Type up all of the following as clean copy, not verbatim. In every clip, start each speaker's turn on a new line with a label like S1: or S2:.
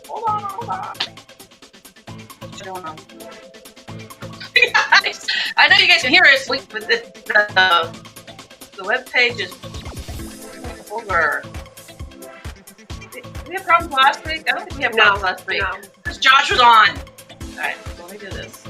S1: Hold on. What's going on? I know you guys can hear us, but the web page is over. Did we have problems last week? I don't think we had problems last week. No. Because Josh was on. All right, so let me do this.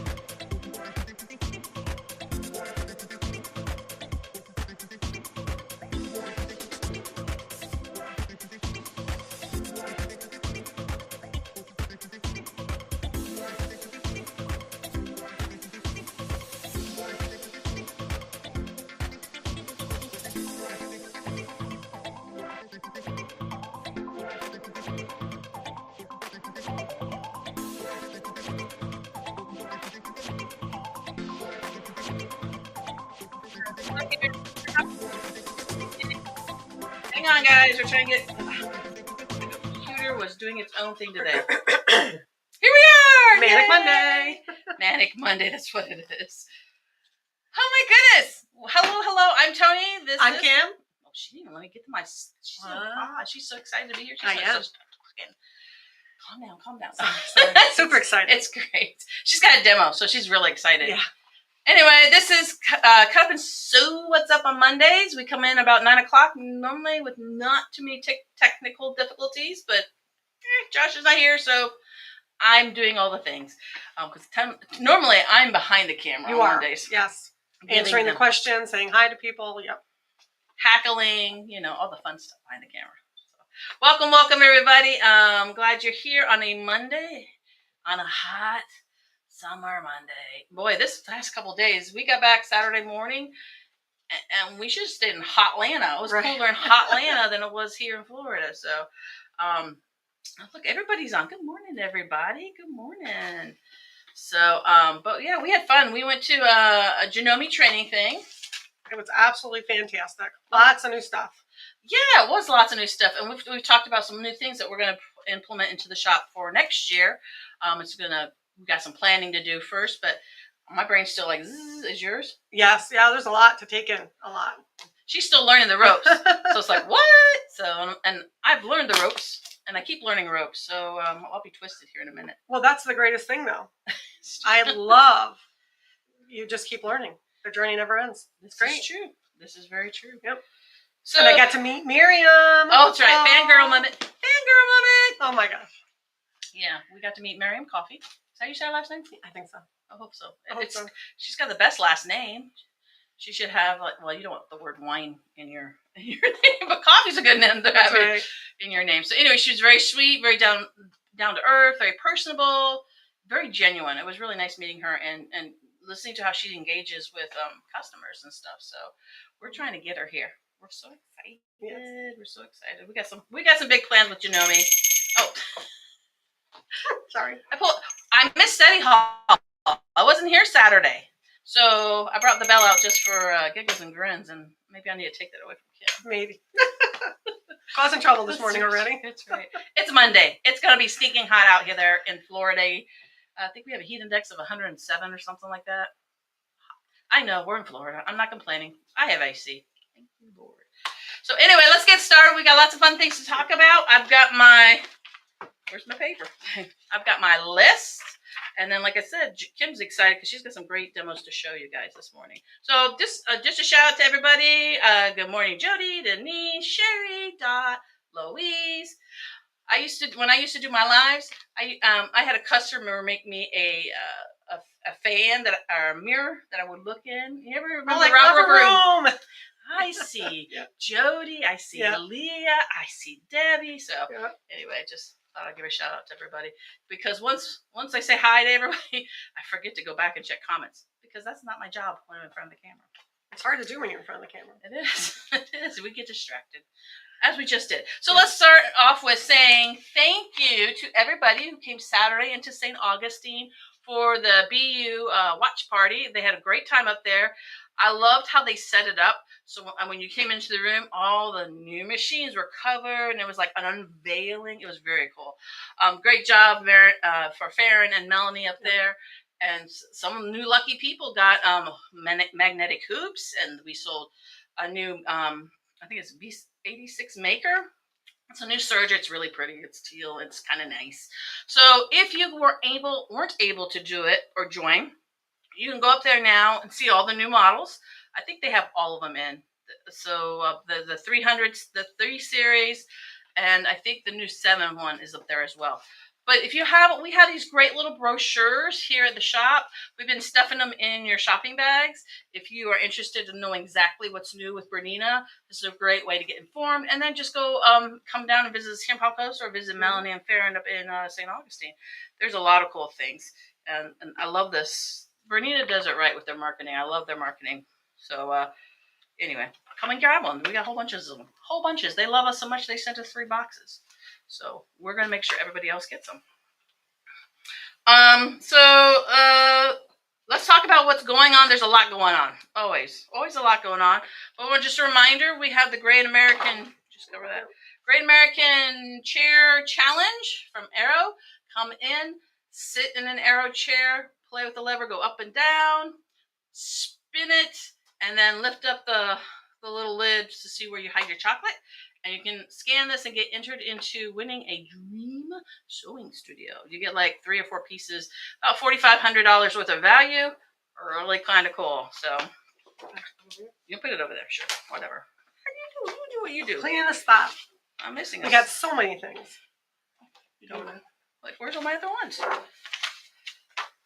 S1: Hang on, guys. We're trying to get. The computer was doing its own thing today. Here we are!
S2: Manic Monday.
S1: Manic Monday, that's what it is. Oh my goodness! Hello. I'm Tony.
S2: I'm Kim.
S1: Oh, she didn't even let me get to my. She's so excited to be here.
S2: I am.
S1: Calm down.
S2: Super excited.
S1: It's great. She's got a demo, so she's really excited.
S2: Yeah.
S1: Anyway, this is Cut Up and Sew What's Up on Mondays. We come in about 9 o'clock, normally with not too many technical difficulties, but Josh is not here, so I'm doing all the things. Because normally I'm behind the camera on Mondays.
S2: Yes. Answering the questions, saying hi to people. Yep.
S1: Hackling, all the fun stuff behind the camera. So, welcome everybody. Glad you're here on a Monday, on a hot summer Monday. Boy, this last couple of days, we got back Saturday morning, and we should have stayed in Hotlanta. It was cooler in Hotlanta than it was here in Florida. So, look, everybody's on. Good morning, everybody. Good morning. So, but yeah, we had fun. We went to a Janome training thing.
S2: It was absolutely fantastic. Lots of new stuff.
S1: Yeah, it was lots of new stuff, and we've talked about some new things that we're going to implement into the shop for next year. We got some planning to do first, but my brain's still like, zzz, is yours?
S2: Yes, yeah, there's a lot to take in, a lot.
S1: She's still learning the ropes. So it's like, what? So, and I've learned the ropes, and I keep learning ropes, so I'll be twisted here in a minute.
S2: Well, that's the greatest thing, though. I love you just keep learning. The journey never ends. It's great.
S1: This is true. This is very true.
S2: Yep.
S1: So,
S2: and I got to meet Miriam.
S1: Oh, that's right. Fangirl moment. Fangirl moment.
S2: Oh, my gosh.
S1: Yeah, we got to meet Miriam Coffee. Is that how you say her last name?
S2: I think so.
S1: I hope so.
S2: I hope so.
S1: She's got the best last name. She should have, like, well, you don't want the word wine in your name, but coffee's a good name to have in your name. So anyway, she was very sweet, very down to earth, very personable, very genuine. It was really nice meeting her and listening to how she engages with customers and stuff. So we're trying to get her here. We're so excited. Yes. We're so excited. We got some big plans with Janome. Oh,
S2: sorry.
S1: I missed Study Hall. I wasn't here Saturday, so I brought the bell out just for giggles and grins, and maybe I need to take that away from Kim.
S2: Maybe. Causing trouble this morning already.
S1: That's right. It's Monday. It's gonna be stinking hot out here there in Florida. I think we have a heat index of 107 or something like that. I know, we're in Florida. I'm not complaining. I have AC. Thank you, Lord. So anyway, let's get started. We got lots of fun things to talk about. Where's my paper? I've got my list. And then, like I said, Kim's excited because she's got some great demos to show you guys this morning. So just a shout out to everybody. Good morning, Jody, Denise, Sherry, Dot, Louise. When I used to do my lives, I had a customer make me a fan or a mirror that I would look in. You ever remember
S2: Lover Room?
S1: I see Jody, I see Leah, I see Debbie. So anyway, just thought I'd give a shout out to everybody because once I say hi to everybody, I forget to go back and check comments because that's not my job when I'm in front of the camera.
S2: It's hard to do when you're in front of the camera.
S1: It is. It is. We get distracted. As we just did. So let's start off with saying thank you to everybody who came Saturday into St. Augustine for the BU watch party. They had a great time up there. I loved how they set it up. So when you came into the room, all the new machines were covered, and it was like an unveiling. It was very cool. Great job, for Farron and Melanie up there. And some new lucky people got magnetic hoops, and we sold a new, I think it's B86 maker. It's a new serger. It's really pretty. It's teal. It's kind of nice. So if you weren't able to do it or join, you can go up there now and see all the new models. I think they have all of them in. So the 300s, the 3 series, and I think the new 7 one is up there as well. But if you haven't, we have these great little brochures here at the shop. We've been stuffing them in your shopping bags. If you are interested in knowing exactly what's new with Bernina, this is a great way to get informed. And then just go come down and visit us here in Palm Coast or visit Melanie and Farron up in St. Augustine. There's a lot of cool things. And I love this. Bernina does it right with their marketing. I love their marketing. So anyway, come and grab one. We got whole bunches of them. Whole bunches. They love us so much they sent us 3 boxes. So we're going to make sure everybody else gets them. Let's talk about what's going on. There's a lot going on. Always a lot going on. But just a reminder, we have the Great American Chair Challenge from Arrow. Come in, sit in an Arrow chair, play with the lever, go up and down, spin it, and then lift up the little lid to see where you hide your chocolate. And you can scan this and get entered into winning a dream sewing studio. You get like 3 or 4 pieces, about $4,500 worth of value. Really kind of cool. So you can put it over there, sure, whatever. You do what you do.
S2: Cleaning the spot.
S1: I'm missing.
S2: We got so many things.
S1: You don't know. Like, where's all my other ones?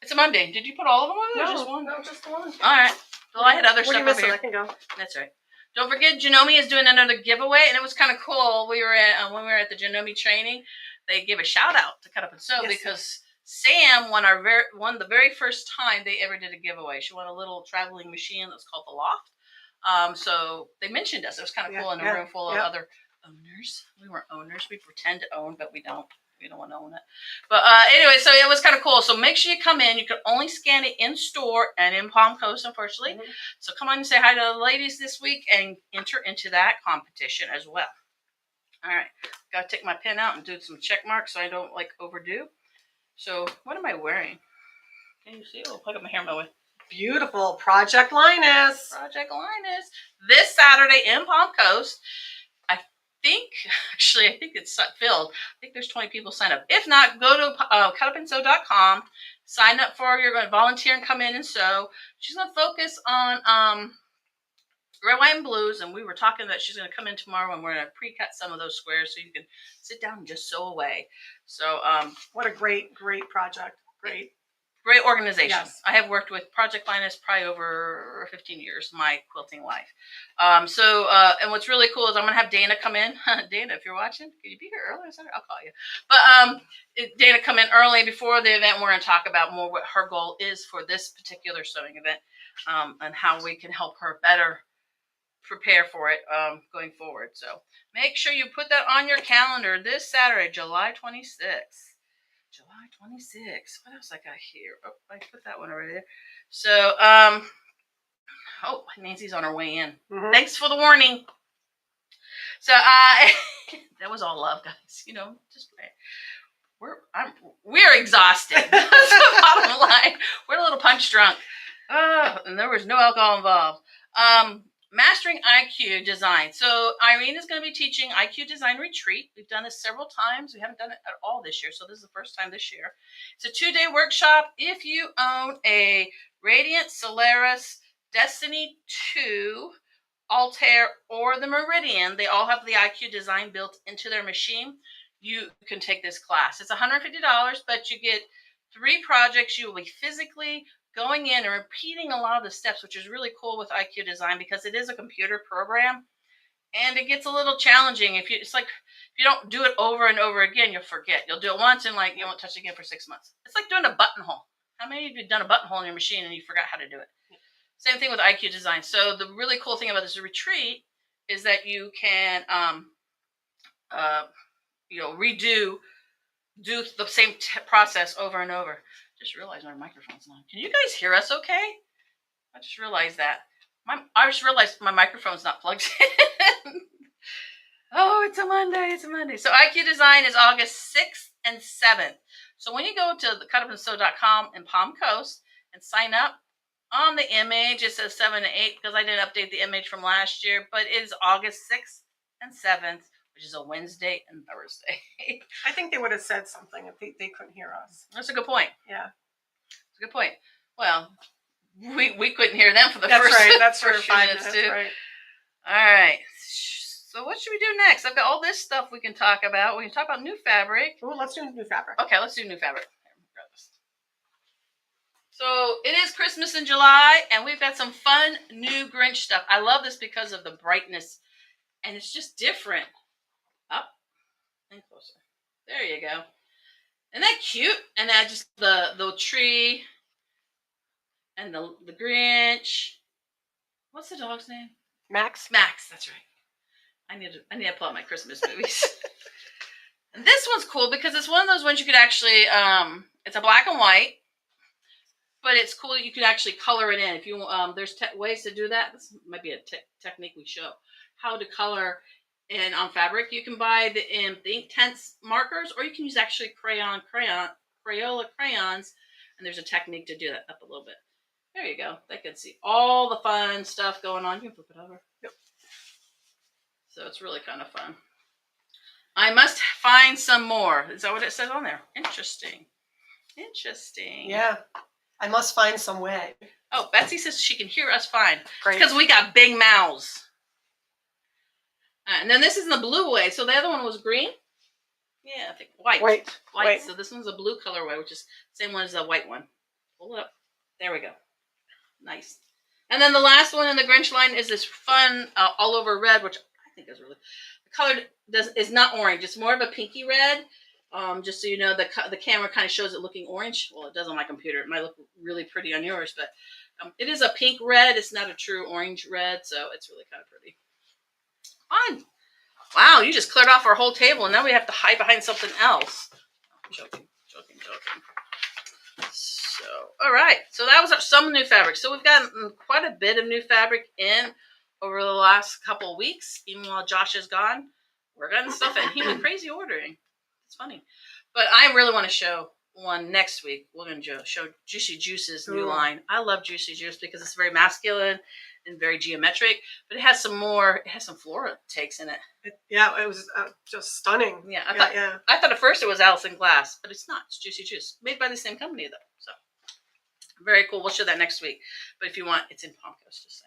S1: It's a Monday. Did you put all of them on there?
S2: No,
S1: or just one?
S2: No, just the one.
S1: All right. Well, I had other stuff over here.
S2: I can go.
S1: That's right. Don't forget, Janome is doing another giveaway, and it was kind of cool. We were at when we were at the Janome training, they gave a shout out to Cut Up and Sew because Sam won the very first time they ever did a giveaway. She won a little traveling machine that's called the Loft. So they mentioned us. It was kind of cool in a room full of other owners. We weren't owners. We pretend to own, but we don't. We don't want to own it. But anyway, so it was kind of cool. So make sure you come in. You can only scan it in store and in Palm Coast, unfortunately. Mm-hmm. So come on and say hi to the ladies this week and enter into that competition as well. All right, gotta take my pen out and do some check marks so I don't like overdo. So what am I wearing? Can you see? I'll plug up my hair my way.
S2: Beautiful. Project Linus.
S1: Project Linus. This Saturday in Palm Coast. I think it's filled. I think there's 20 people signed up. If not, go to cutupandsew.com. Sign up for, you're going to volunteer and come in and sew. She's going to focus on red, white, and blues, and we were talking that she's going to come in tomorrow and we're going to pre-cut some of those squares so you can sit down and just sew away. So
S2: what a great project.
S1: Great organization.
S2: Yes.
S1: I have worked with Project Linus probably over 15 years, my quilting life. And what's really cool is I'm going to have Dana come in. Dana, if you're watching, can you be here early? I'll call you. But Dana come in early before the event. We're going to talk about more what her goal is for this particular sewing event and how we can help her better prepare for it going forward. So make sure you put that on your calendar this Saturday, July 26th. July 26th. What else I got here? Oh, I put that one over there. So, Nancy's on her way in.
S2: Mm-hmm.
S1: Thanks for the warning. So, that was all love, guys. You know, just we're exhausted. That's the bottom line. We're a little punch drunk. And there was no alcohol involved. Mastering IQ design. So Irene is going to be teaching IQ design retreat. We've done this several times. We haven't done it at all this year. So this is the first time this year. It's a 2-day workshop. If you own a Radiant, Solaris, Destiny 2, Altair, or the Meridian, they all have the IQ design built into their machine. You can take this class. It's $150, but you get 3 projects. You will be physically going in and repeating a lot of the steps, which is really cool with IQ design because it is a computer program and it gets a little challenging. It's like if you don't do it over and over again, you'll forget. You'll do it once and you won't touch it again for 6 months. It's like doing a buttonhole. How many of you have done a buttonhole in your machine and you forgot how to do it? Same thing with IQ design. So the really cool thing about this retreat is that you can do the same process over and over. Just realized our microphone's on. Can you guys hear us okay? I just realized that. I just realized my microphone's not plugged in. Oh, it's a Monday. So IQ Design is August 6th and 7th. So when you go to the cutupandsew.com in Palm Coast and sign up, on the image it says 7 to 8 because I didn't update the image from last year, but it is August 6th and 7th. Which is a Wednesday and Thursday.
S2: I think they would have said something if they couldn't hear us.
S1: That's a good point.
S2: Yeah.
S1: That's a good point. Well, we couldn't hear them for the
S2: That's
S1: first
S2: right. That's
S1: first few minutes too.
S2: Right.
S1: All right. So what should we do next? I've got all this stuff we can talk about. We can talk about new fabric.
S2: Oh, let's do new fabric.
S1: Okay, let's do new fabric. So it is Christmas in July, and we've got some fun new Grinch stuff. I love this because of the brightness, and it's just different. Up and closer. There you go. Isn't that cute? And then just the tree and the Grinch. What's the dog's name?
S2: Max.
S1: Max, that's right. I need to pull out my Christmas movies. And this one's cool because it's one of those ones you could actually it's a black and white, but it's cool you could actually color it in. If you there's ways to do that. This might be a technique we show how to color. And on fabric, you can buy the Inktense markers, or you can use actually Crayola crayons. And there's a technique to do that up a little bit. There you go. They can see all the fun stuff going on. You can flip it over. Yep. So it's really kind of fun. I must find some more. Is that what it says on there? Interesting.
S2: Yeah. I must find some way.
S1: Oh, Betsy says she can hear us fine.
S2: Great.
S1: Because we got big mouths. And then this is in the blue way. So the other one was green? Yeah, I think white. White. So this one's a blue colorway, which is the same one as the white one. Pull it up. There we go. Nice. And then the last one in the Grinch line is this fun all over red, which I think is really... The color is not orange. It's more of a pinky red. Just so you know, the camera kind of shows it looking orange. Well, it does on my computer. It might look really pretty on yours, but it is a pink red. It's not a true orange red, so it's really kind of pretty. Fun. Wow, you just cleared off our whole table, and now we have to hide behind something else. Joking. So, all right. So that was some new fabric. So we've gotten quite a bit of new fabric in over the last couple of weeks, even while Josh is gone. We're getting stuff in. He went crazy ordering. It's funny. But I really want to show one next week. We're going to show Juicy Juice's new line. I love Juicy Juice because it's very masculine and very geometric, but it has some floral takes in it.
S2: It was just stunning.
S1: Yeah, I thought at first it was Allison Glass, but it's not. It's Juicy Juice, made by the same company though. So very cool. We'll show that next week. But if you want, it's in Palm Coast. Just say.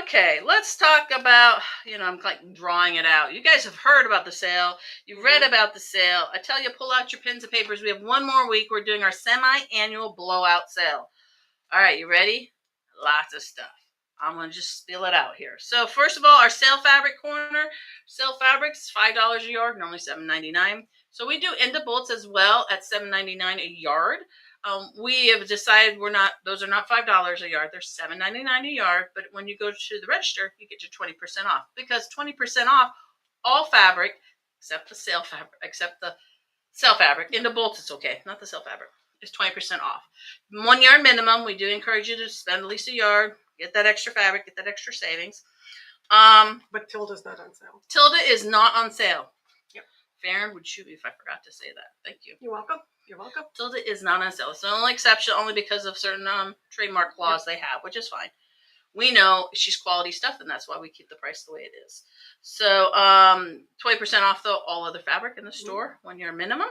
S1: Okay, let's talk about, I'm like drawing it out. You guys have heard about the sale. You've read about the sale. I tell you, pull out your pens and papers. We have one more week. We're doing our semi-annual blowout sale. All right, you ready? Lots of stuff. I'm going to just spill it out here. So first of all, our sale fabric corner. Sale fabrics, $5 a yard, normally $7.99. So we do end of bolts as well at $7.99 a yard. We have decided those are not $5 a yard. They're $7.99 a yard. But when you go to the register, you get your 20% off, because 20% off all fabric except the sale fabric. Into bolts, it's okay. Not the sale fabric. It's 20% off. 1 yard minimum. We do encourage you to spend at least a yard. Get that extra fabric. Get that extra savings.
S2: But Tilda's not on sale.
S1: Tilda is not on sale.
S2: Yep.
S1: Farron would shoot me if I forgot to say that. Thank you.
S2: You're welcome. You're welcome.
S1: Tilda is not on sale. It's the only exception, only because of certain trademark clause they have, which is fine. We know she's quality stuff, and that's why we keep the price the way it is. So 20% off, though, all other fabric in the store, 1 year minimum.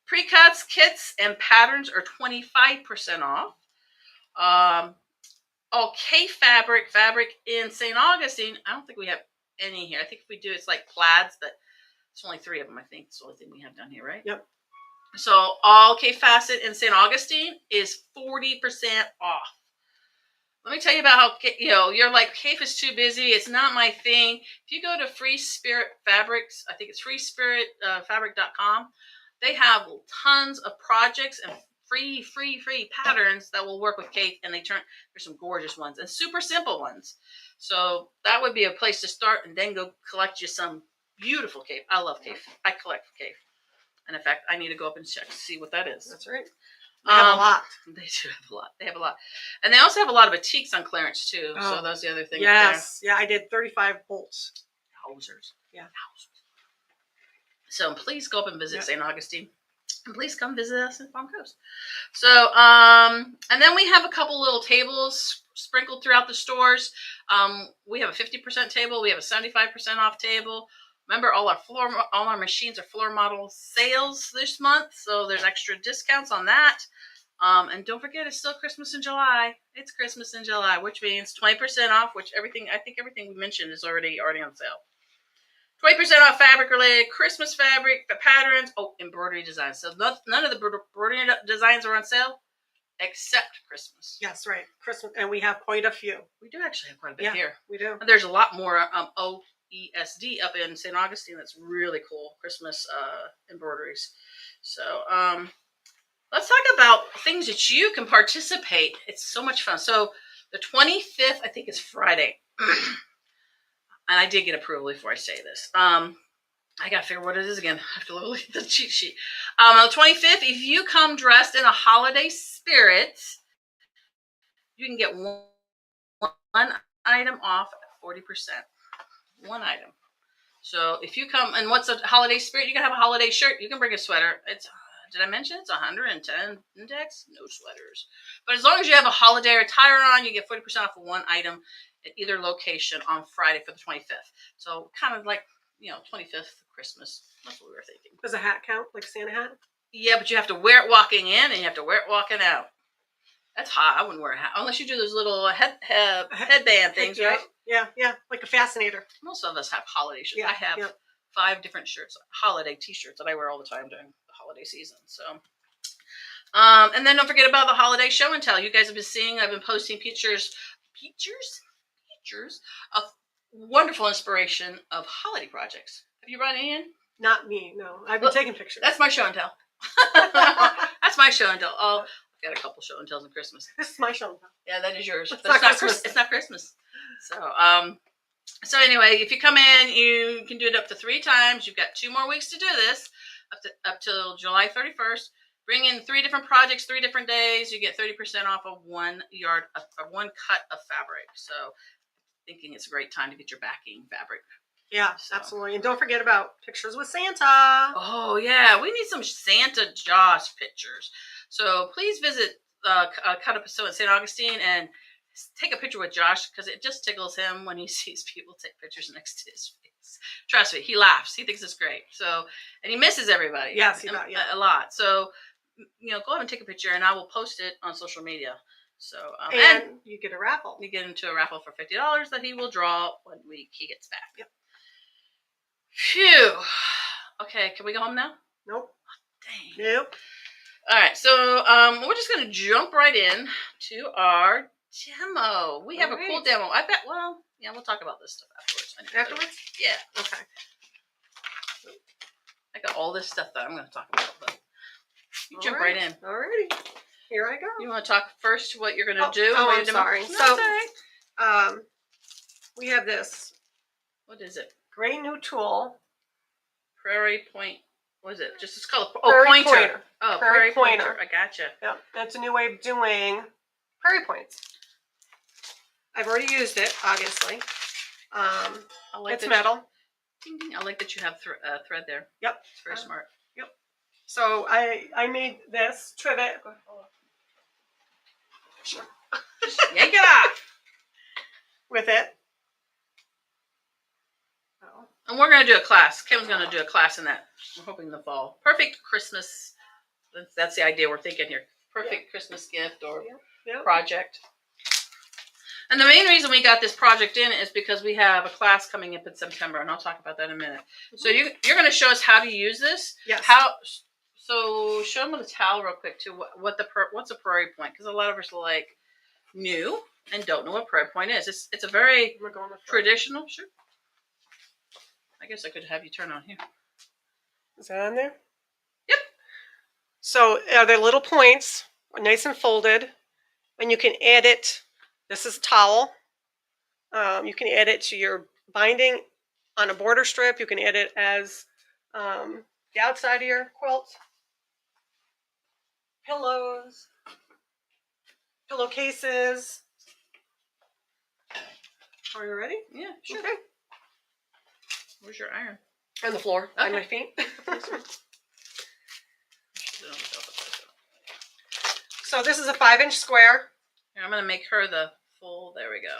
S1: Pre-cuts, kits, and patterns are 25% off. All K fabric in St. Augustine, I don't think we have any here. I think if we do, it's like plaids, but it's only 3 of them, I think. It's the only thing we have down here, right?
S2: Yep.
S1: So all K facet in St. Augustine is 40% off. Let me tell you about how, you're like, Cape is too busy. It's not my thing. If you go to Free Spirit Fabrics, I think it's freespiritfabric.com, they have tons of projects and free patterns that will work with Cape, and there's some gorgeous ones and super simple ones. So that would be a place to start, and then go collect you some beautiful Cape. I love Cape. I collect Cape. And in fact, I need to go up and check to see what that is.
S2: That's right. They have a lot.
S1: They do have a lot. They have a lot. And they also have a lot of batiks on clearance, too. Oh. So that's the other thing.
S2: Yes. Yeah, I did 35 bolts.
S1: Hosers.
S2: Yeah.
S1: Hosers. So please go up and visit St. Augustine. And please come visit us in Palm Coast. So, and then we have a couple little tables sprinkled throughout the stores. We have a 50% table. We have a 75% off table. Remember, all our machines are floor model sales this month, so there's extra discounts on that. And don't forget, it's still Christmas in July. It's Christmas in July, which means 20% off. I think everything we mentioned is already on sale. 20% off fabric related, Christmas fabric, the patterns, embroidery designs. So none of the embroidery designs are on sale except Christmas.
S2: Yes, right. Christmas, and we have quite a few.
S1: We do actually have quite a bit here.
S2: We do.
S1: And there's a lot more OESD up in St. Augustine. That's really cool. Christmas embroideries. So let's talk about things that you can participate. It's so much fun. So the 25th, I think, is Friday. And I did get approval before I say this. I got to figure what it is again. I have to look at the cheat sheet. On the 25th, if you come dressed in a holiday spirit, you can get one item off at 40%. One item. So if you come, and what's a holiday spirit? You can have a holiday shirt. You can bring a sweater. Did I mention it's 110 index? No sweaters. But as long as you have a holiday attire on, you get 40% off of one item at either location on Friday for the 25th. So kind of like, 25th Christmas. That's what we were thinking.
S2: Does a hat count, like Santa hat?
S1: Yeah, but you have to wear it walking in, and you have to wear it walking out. That's hot. I wouldn't wear a hat unless you do those little headband things, right?
S2: Yeah, like a fascinator.
S1: Most of us have holiday shirts. I have 5 different shirts, holiday T-shirts that I wear all the time during the holiday season. So, and then don't forget about the holiday show and tell. You guys have been seeing. I've been posting pictures of wonderful inspiration of holiday projects. Have you run in?
S2: Not me, no. I've been taking pictures.
S1: That's my show and tell. That's my show and tell. Oh, I've got a couple show and tells on Christmas.
S2: This is my show and tell.
S1: Yeah, that is yours.
S2: It's not Christmas.
S1: It's not Christmas. So anyway, if you come in, you can do it up to 3 times. You've got 2 more weeks to do this, up till July 31st. Bring in 3 different projects, 3 different days. You get 30% off of 1 yard, of 1 cut of fabric. So thinking it's a great time to get your backing fabric.
S2: Yeah,
S1: So.
S2: absolutely. And don't forget about pictures with Santa.
S1: Oh, yeah. We need some Santa Josh pictures. So please visit Cut Up a Sew in St. Augustine and take a picture with Josh, because it just tickles him when he sees people take pictures next to his face. Trust me, he laughs. He thinks it's great. So, and he misses everybody.
S2: Yes,
S1: a lot. So, go ahead and take a picture, and I will post it on social media. So,
S2: and you get a raffle.
S1: You get into a raffle for $50 that he will draw when he gets back.
S2: Yep.
S1: Phew. Okay, can we go home now?
S2: Nope.
S1: Dang.
S2: Nope.
S1: All right, so we're just going to jump right in to our demo. We have a cool demo. I bet, we'll talk about this stuff afterwards.
S2: Afterwards?
S1: Yeah.
S2: Okay.
S1: I got all this stuff that I'm going to talk about, but you jump right in.
S2: Alrighty. Here I go.
S1: You want to talk first what you're going to do?
S2: Oh, I'm sorry.
S1: No,
S2: so, we have this.
S1: What is it?
S2: Great new tool.
S1: Prairie Point. What is it? Just it's called
S2: pointer.
S1: Oh,
S2: Prairie pointer.
S1: I gotcha.
S2: Yeah, that's a new way of doing prairie points. I've already used it, obviously. It's metal.
S1: Ding, ding. I like that you have thread there.
S2: Yep.
S1: It's very smart.
S2: Yep. So I made this trivet.
S1: Sure. Just yank it off.
S2: With it.
S1: And we're going to do a class. Kim's going to do a class in that. We're hoping in the fall. Perfect Christmas. That's the idea we're thinking here. Perfect Christmas gift or project. And the main reason we got this project in is because we have a class coming up in September, and I'll talk about that in a minute. Mm-hmm. So you're going to show us how to use this.
S2: Yes.
S1: So show them with a towel real quick too. What's a prairie point? Because a lot of us are like new and don't know what prairie point is. It's a very traditional. Sure. I guess I could have you turn on here.
S2: Is that on there?
S1: Yep.
S2: So they're little points, nice and folded, and you can add it. This is towel. You can add it to your binding on a border strip. You can add it as the outside of your quilt. Pillows, pillowcases. Are you ready?
S1: Yeah, sure.
S2: Okay.
S1: Where's your iron?
S2: On the floor,
S1: okay.
S2: On my feet. So this is a 5-inch square.
S1: Here, I'm going to make her the full. There we go.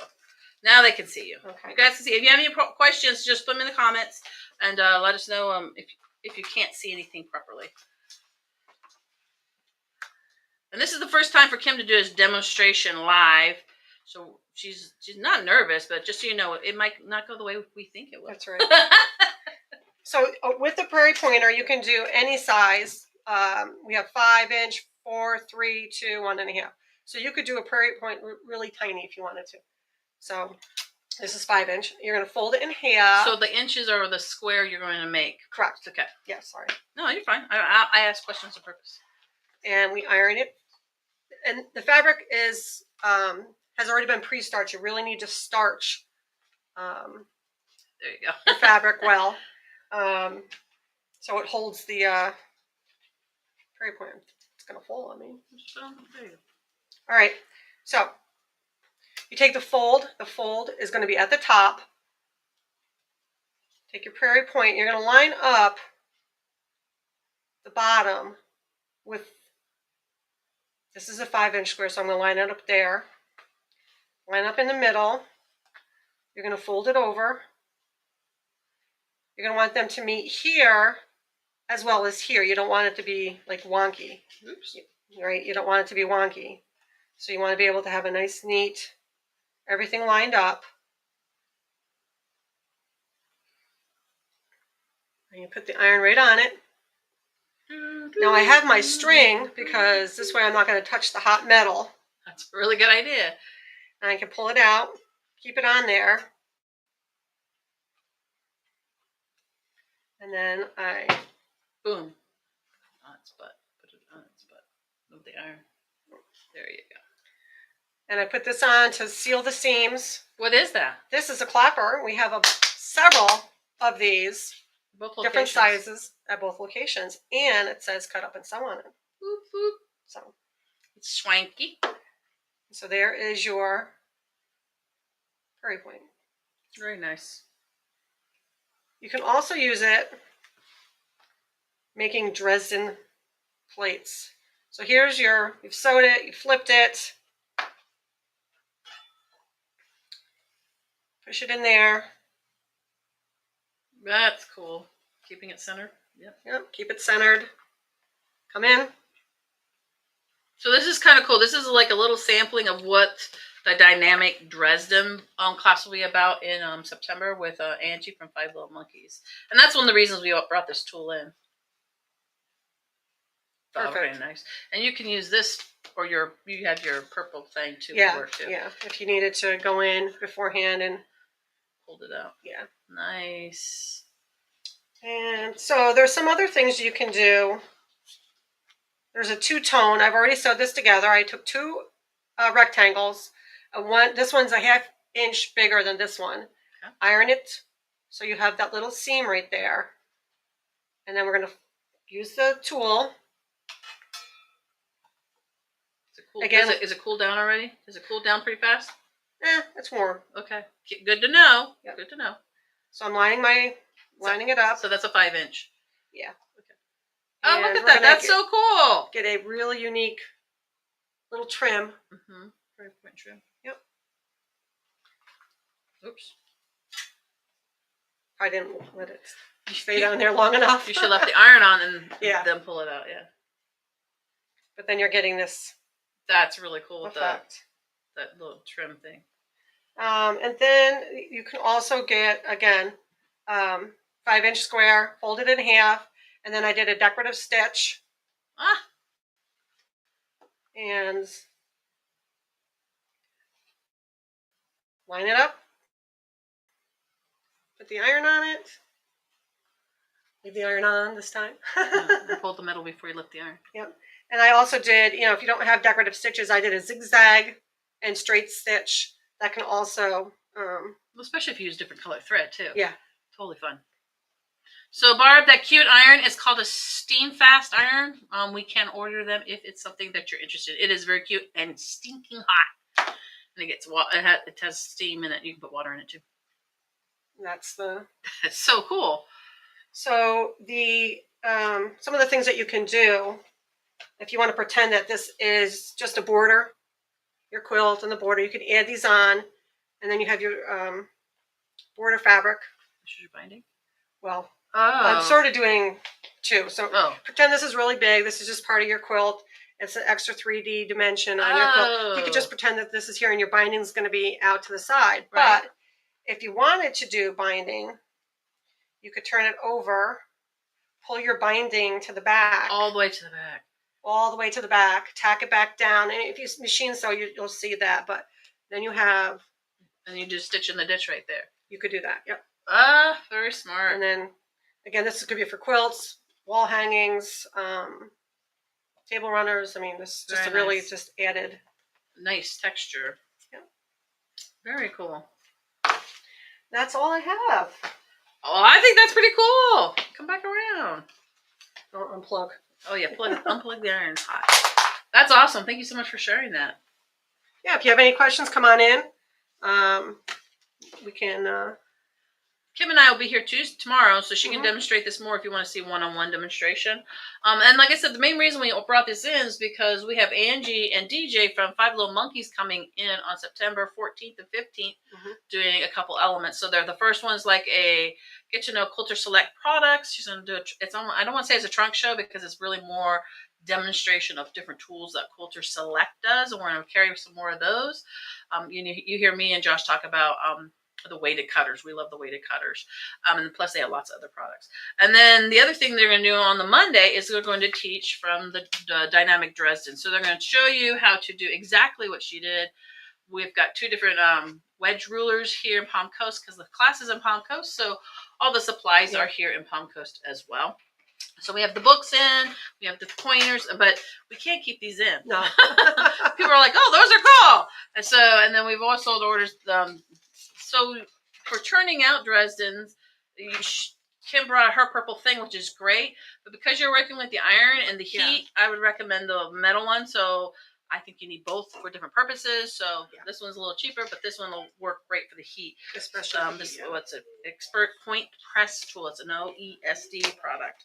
S1: Now they can see you.
S2: Okay.
S1: You guys can see. If you have any questions, just put them in the comments and let us know if you can't see anything properly. And this is the first time for Kim to do his demonstration live. So she's not nervous, but just so you know, it might not go the way we think it will.
S2: That's right. So with the prairie pointer, you can do any size. We have 5-inch, 4, 3, 2, 1.5. So you could do a prairie point really tiny if you wanted to. So this is 5-inch. You're going to fold it in half.
S1: So the inches are the square you're going to make.
S2: Correct.
S1: Okay.
S2: Yeah, sorry.
S1: No, you're fine. I ask questions on purpose.
S2: And we iron it. And the fabric is has already been pre-starched. You really need to starch
S1: there you go.
S2: the fabric well. So it holds the prairie point. It's going to fall on me. All right. So you take the fold. The fold is going to be at the top. Take your prairie point. You're going to line up the bottom with, this is a 5-inch square, so I'm going to line it up there. Line up in the middle. You're going to fold it over. You're going to want them to meet here as well as here. You don't want it to be like wonky.
S1: Oops.
S2: Right? You don't want it to be wonky. So you want to be able to have a nice, neat, everything lined up. And you put the iron right on it. Now I have my string because this way I'm not going to touch the hot metal.
S1: That's a really good idea.
S2: And I can pull it out, keep it on there. And then I
S1: boom. On its butt. Put it on its butt. Move the iron. There you go.
S2: And I put this on to seal the seams.
S1: What is that?
S2: This is a clapper. We have several of these.
S1: Both
S2: different sizes at both locations. And it says cut up and sew on it.
S1: Boop, boop.
S2: So
S1: it's swanky.
S2: So there is your prairie point.
S1: Very nice.
S2: You can also use it making Dresden plates. So here's you've sewed it, you flipped it, push it in there.
S1: That's cool. Keeping it centered. Yep.
S2: Yep, keep it centered. Come in.
S1: So this is kind of cool. This is like a little sampling of what the dynamic Dresden class will be about in September with Angie from Five Little Monkeys. And that's one of the reasons we brought this tool in.
S2: Perfect.
S1: Oh, very nice. And you can use this, or you have your purple thing too.
S2: Yeah,
S1: work too.
S2: yeah. If you needed to go in beforehand and
S1: pulled it out.
S2: Yeah.
S1: Nice.
S2: And so there's some other things you can do. There's a two-tone. I've already sewed this together. I took two rectangles. This one's a ½ inch bigger than this one. Okay. Iron it so you have that little seam right there. And then we're going to use the tool.
S1: Cool. Again, is it cooled down already? Is it cooled down pretty fast?
S2: It's warm.
S1: Okay. Good to know. Yep. Good to know.
S2: So I'm lining it up.
S1: So that's a 5-inch.
S2: Yeah.
S1: Okay. Oh, look at that. That's so cool.
S2: Get a really unique little trim.
S1: Mm-hmm. Very point trim.
S2: Yep.
S1: Oops.
S2: I didn't let it stay down there long enough.
S1: You should let the iron on and then pull it out. Yeah.
S2: But then you're getting this.
S1: That's really cool with that little trim thing.
S2: And then you can also get, again, 5-inch square, fold it in half, and then I did a decorative stitch. And line it up. Put the iron on it. Leave the iron on this time.
S1: Hold the metal before you lift the iron.
S2: Yep. And I also did, if you don't have decorative stitches, I did a zigzag and straight stitch. That can also...
S1: especially if you use different color thread, too.
S2: Yeah.
S1: Totally fun. So, Barb, that cute iron is called a steam fast iron. We can order them if it's something that you're interested in. It is very cute and stinking hot. And it has steam in it. You can put water in it, too.
S2: That's
S1: so cool.
S2: So, some of the things that you can do, if you want to pretend that this is just a border, your quilt and the border, you can add these on, and then you have your border fabric.
S1: This is your binding?
S2: Well, I'm sort of doing two. So pretend this is really big. This is just part of your quilt. It's an extra 3D dimension on your quilt. You could just pretend that this is here and your binding is going to be out to the side. Right. But if you wanted to do binding, you could turn it over, pull your binding to the back.
S1: All the way to the back.
S2: All the way to the back. Tack it back down. And if you machine sew, you'll see that. But then you have...
S1: And you just stitch in the ditch right there.
S2: You could do that, yep.
S1: Very smart.
S2: And then, again, this could be for quilts, wall hangings, table runners. I mean, this is just really just added.
S1: Nice texture.
S2: Yeah.
S1: Very cool.
S2: That's all I have.
S1: Oh, I think that's pretty cool. Come back around.
S2: Don't unplug.
S1: Oh, yeah, unplug the iron. It's hot. That's awesome. Thank you so much for sharing that.
S2: Yeah, if you have any questions, come on in. We can...
S1: Kim and I will be here tomorrow, so she can demonstrate this more if you want to see one-on-one demonstration. And like I said, the main reason we brought this in is because we have Angie and DJ from Five Little Monkeys coming in on September 14th and 15th doing a couple elements. So they're the first one's like a get to know Quilter Select products. She's going to do I don't want to say it's a trunk show because it's really more demonstration of different tools that Quilter Select does, and we're going to carry some more of those. You hear me and Josh talk about the weighted cutters. We love the weighted cutters. And plus they have lots of other products. And then the other thing they're going to do on the Monday is they're going to teach from the dynamic Dresden. So they're going to show you how to do exactly what she did. We've got two different wedge rulers here in Palm Coast because the class is in Palm Coast. So all the supplies are here in Palm Coast as well. So we have the books in, we have the pointers, but we can't keep these in. No. People are like, oh, those are cool. And then we've also ordered so for turning out Dresdens, Kim brought her purple thing, which is great. But because you're working with the iron and the heat, I would recommend the metal one. So I think you need both for different purposes. So this one's a little cheaper, but this one will work great for the heat.
S2: Especially
S1: what's it? Expert Point Press Tool. It's an OESD product.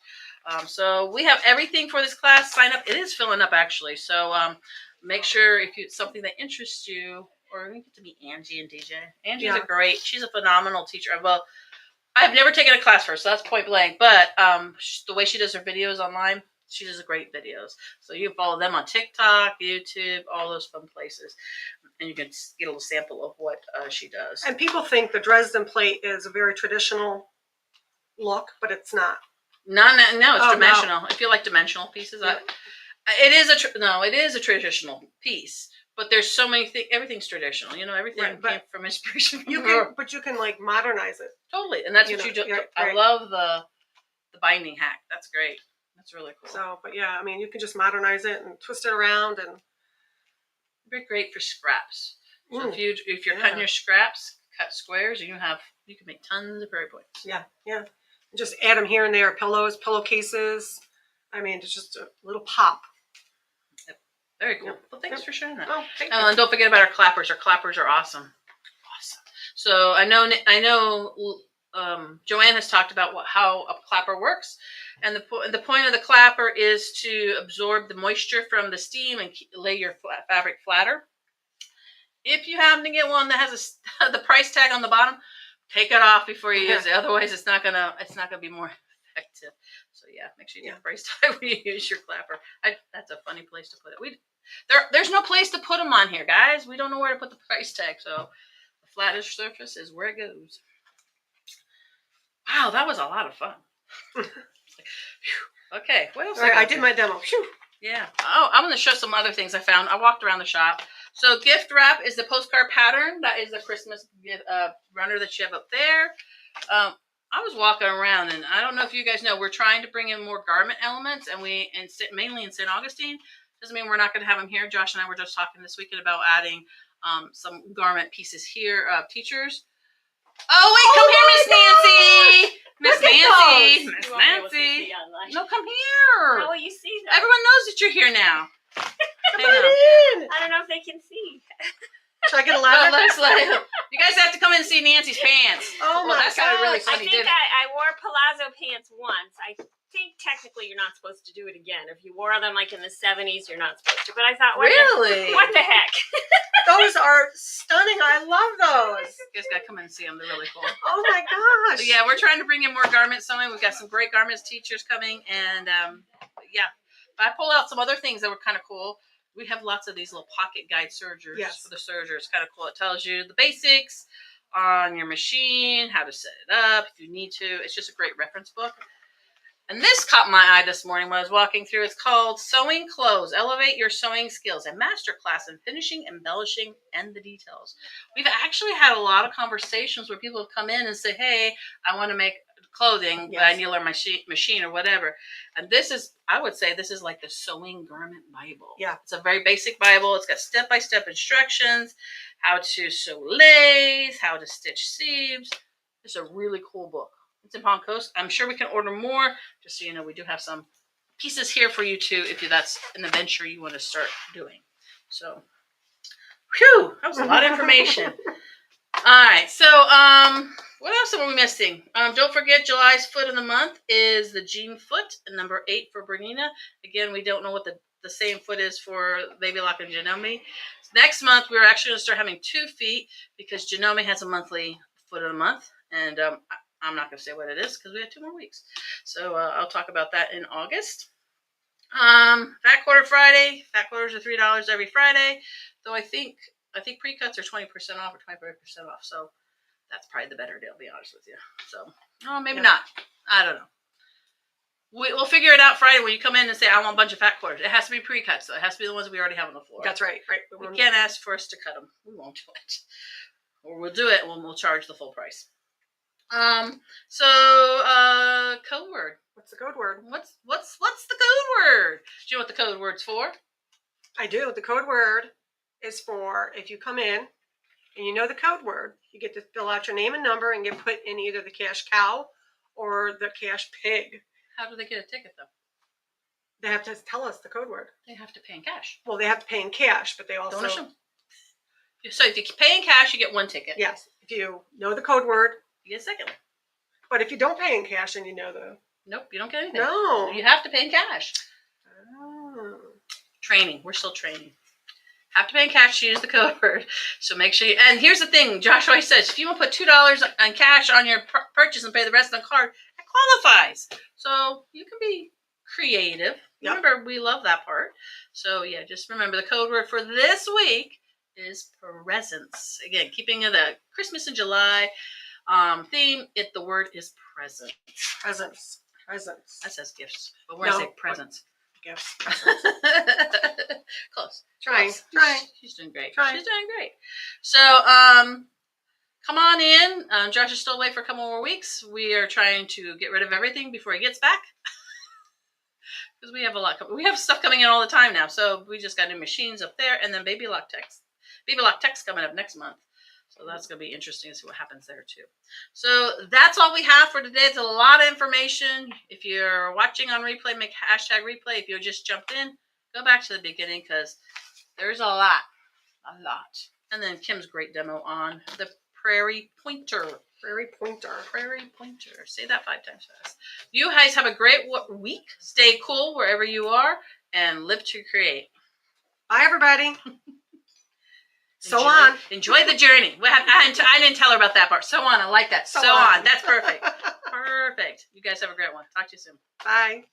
S1: So we have everything for this class. Sign up. It is filling up actually. So make sure if it's something that interests you, or we get to meet Angie and DJ. Angie's she's a phenomenal teacher. Well, I've never taken a class first, so that's point blank. But the way she does her videos online, she does great videos. So you can follow them on TikTok, YouTube, all those fun places. And you can get a little sample of what she does.
S2: And people think the Dresden plate is a very traditional look, but it's not.
S1: No, it's dimensional. No. If you like dimensional pieces, it is a traditional piece. But there's so many things. Everything's traditional. Everything came from inspiration.
S2: You can like modernize it.
S1: Totally, and that's what you do. I love the binding hack. That's great. That's really cool.
S2: So, but yeah, I mean, you can just modernize it and twist it around, and
S1: be great for scraps. So if you're cutting your scraps, cut squares, and you can make tons of prairie points.
S2: Yeah. Just add them here and there. Pillows, pillowcases. I mean, it's just a little pop.
S1: Yep. Very cool. Well, thanks for sharing that.
S2: Oh, thank you.
S1: And don't forget about our clappers. Our clappers are awesome. So I know. Joanne has talked about how a clapper works, and the point of the clapper is to absorb the moisture from the steam and lay your fabric flatter. If you happen to get one that has the price tag on the bottom, take it off before you use it. Otherwise, it's not gonna be more effective. So make sure you get the price tag when you use your clapper. That's a funny place to put it. There's no place to put them on here, guys. We don't know where to put the price tag, so the flattish surface is where it goes. Wow, that was a lot of fun. Okay, what else?
S2: I did my demo. Whew.
S1: Yeah. Oh, I'm going to show some other things I found. I walked around the shop. So gift wrap is the postcard pattern. That is the Christmas runner that you have up there. I was walking around, and I don't know if you guys know, we're trying to bring in more garment elements, and mainly in St. Augustine. Doesn't mean we're not going to have them here. Josh and I were just talking this weekend about adding some garment pieces here. Teachers. Oh, wait, come here, Miss Nancy. Miss Nancy. No, come here.
S3: How will you see that?
S1: Everyone knows that you're here now.
S2: Come on in.
S3: I don't know if they can see.
S2: Should I get a ladder?
S1: You guys have to come in and see Nancy's pants.
S2: Oh my
S1: that's gosh. Really funny.
S3: I think I wore palazzo pants once. I think technically you're not supposed to do it again. If you wore them like in the 70s, you're not supposed to. But I thought, what the heck?
S2: Those are stunning. I love those.
S1: You guys got to come in and see them. They're really cool.
S2: Oh my gosh.
S1: So we're trying to bring in more garment sewing. We've got some great garments teachers coming. And but I pulled out some other things that were kind of cool. We have lots of these little pocket guide sergers for the serger. It's kind of cool. It tells you the basics on your machine, how to set it up if you need to. It's just a great reference book. And this caught my eye this morning when I was walking through. It's called Sewing Clothes. Elevate Your Sewing Skills, a masterclass in finishing, embellishing, and the details. We've actually had a lot of conversations where people have come in and say, hey, I want to make clothing, but I need to learn my machine or whatever. And I would say this is like the sewing garment Bible.
S2: Yeah.
S1: It's a very basic Bible. It's got step-by-step instructions, how to sew lace, how to stitch sleeves. It's a really cool book. It's in Palm Coast. I'm sure we can order more. Just so you know, we do have some pieces here for you too, if that's an adventure you want to start doing. So, whew, that was a lot of information. All right, so what else are we missing? Don't forget, July's foot of the month is the Jean foot, and number 8 for Bernina. Again, we don't know what the same foot is for Baby Lock and Janome. Next month, we're actually going to start having 2 feet because Janome has a monthly foot of the month, and I'm not going to say what it is because we have 2 more weeks. So I'll talk about that in August. Fat Quarter Friday. Fat quarters are $3 every Friday, though I think pre-cuts are 20% off or 25% off. So that's probably the better deal, to be honest with you. So, maybe not. I don't know. We'll figure it out Friday when you come in and say, I want a bunch of fat quarters. It has to be pre-cuts, though. It has to be the ones we already have on the floor.
S2: That's right.
S1: We can't ask for us to cut them. We won't do it. Or we'll do it when we'll charge the full price. Code word.
S2: What's the code word?
S1: What's the code word? Do you know what the code word's for?
S2: I do. The code word is for if you come in and you know the code word, you get to fill out your name and number and get put in either the cash cow or the cash pig.
S1: How do they get a ticket, though?
S2: They have to tell us the code word.
S1: They have to pay in cash.
S2: Well, they have to pay in cash, but they also...
S1: Don't assume. So if you pay in cash, you get one ticket.
S2: Yes. If you know the code word.
S1: You get a second.
S2: But if you don't pay in cash and you know the...
S1: Nope, you don't get anything.
S2: No.
S1: You have to pay in cash.
S2: Oh.
S1: Training. We're still training. Have to pay in cash to use the code word. So make sure you... And here's the thing. Josh always says, if you want to put $2 in cash on your purchase and pay the rest on card, that qualifies. So you can be creative. Yep. Remember, we love that part. So yeah, just remember the code word for this week is presents. Again, keeping the Christmas in July theme, the word is presents.
S2: Presents. Presents.
S1: That says gifts, but we're going to say presents.
S2: Gifts.
S1: Close.
S2: Trying.
S1: She's doing great.
S2: Trying.
S1: She's doing great. So, come on in. Josh is still away for a couple more weeks. We are trying to get rid of everything before he gets back. Because we have a lot. We have stuff coming in all the time now. So we just got new machines up there, and then Baby Lock Tech's coming up next month. So that's going to be interesting to see what happens there too. So that's all we have for today. It's a lot of information. If you're watching on replay, make #replay. If you just jumped in, go back to the beginning because there's a lot. And then Kim's great demo on the Prairie Pointer.
S2: Prairie Pointer.
S1: Say that 5 times fast. You guys have a great week. Stay cool wherever you are and live to create.
S2: Bye, everybody.
S1: Enjoy the journey. I didn't tell her about that part. So on. I like that. So on. That's perfect. Perfect. You guys have a great one. Talk to you soon.
S2: Bye.